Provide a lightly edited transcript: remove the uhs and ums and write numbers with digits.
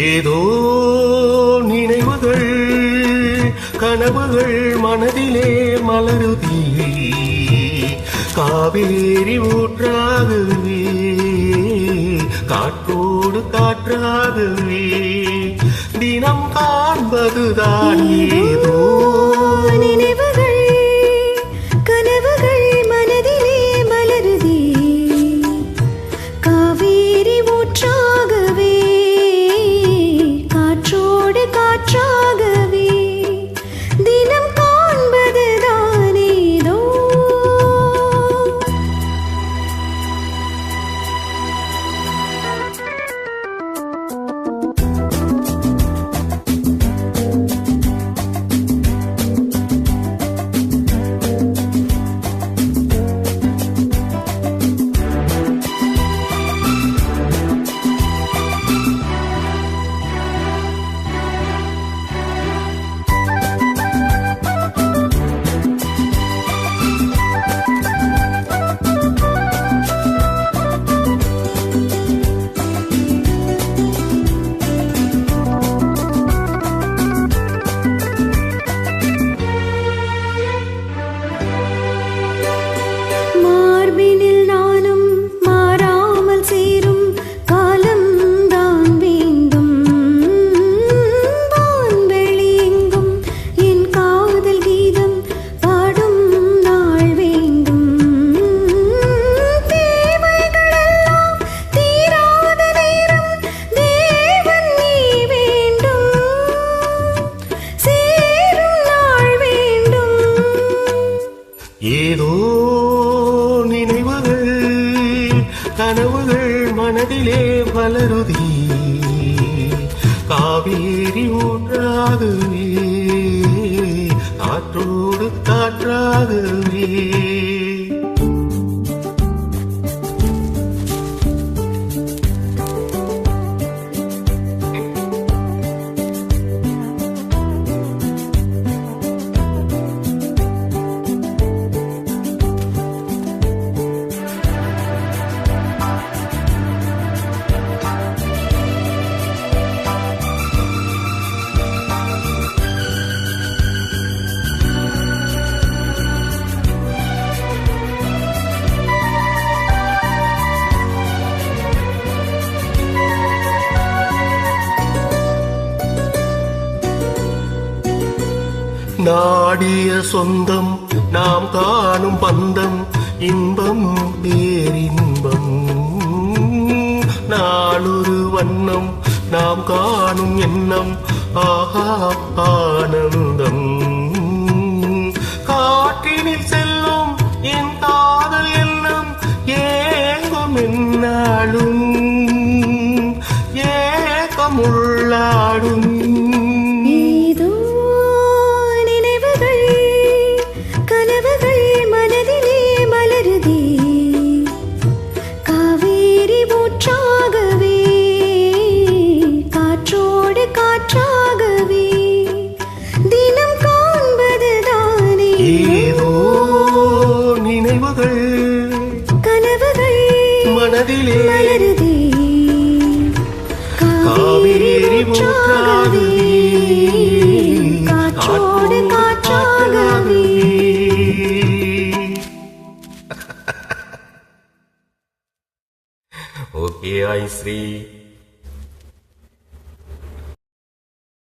ஏதோ நினைவுகள் கனவுகள் மனதிலே மலருதே, காவேரி ஊற்றாகவே காற்றோடு காற்றாகவே தினம் காண்பதுதான் ஏதோ நினைவுகள் கனவுகள் மனதிலே மலருதே, காவேரி ஊற்றாகவே காற்றோடு காற்றாகவே தினம் காண்பதுதான் ஏதோ. மார்பினில் நானும் மாறாமல் சேரும் காலம் தான் வேண்டும், வான்வெளி எங்கும் என் காதல் கீதம் பாடும் நாள் வேண்டும், தேவைகளெல்லாம் தீராத நேரம் தேவன் நீ வேண்டும், சேரும் நாள் வேண்டும். ஏதோ நினைவுகள் கனவுகள் மனதிலே மலருதே, காவேரி ஊற்றாகவே காற்றோடு காற்றாகவே நாடிய சொந்தம் நாம் காணும் பந்தம் இன்பம் பேரின்பம், நாளொரு வண்ணம் நாம் காணும் எண்ணம் ஆஹா ஆனந்தம், காற்றினில் செல்லும் என் காதல் எண்ணம் ஏங்கும் என்னாலும் ஏக்கம் உள்ளாடும். ஏதோ நினைவுகள் கனவுகள் மனதிலே மலருதே, காவேரி ஊற்றாகவே காற்றோடு காற்றாகவே. ஓகே ஐஸ்ரீ.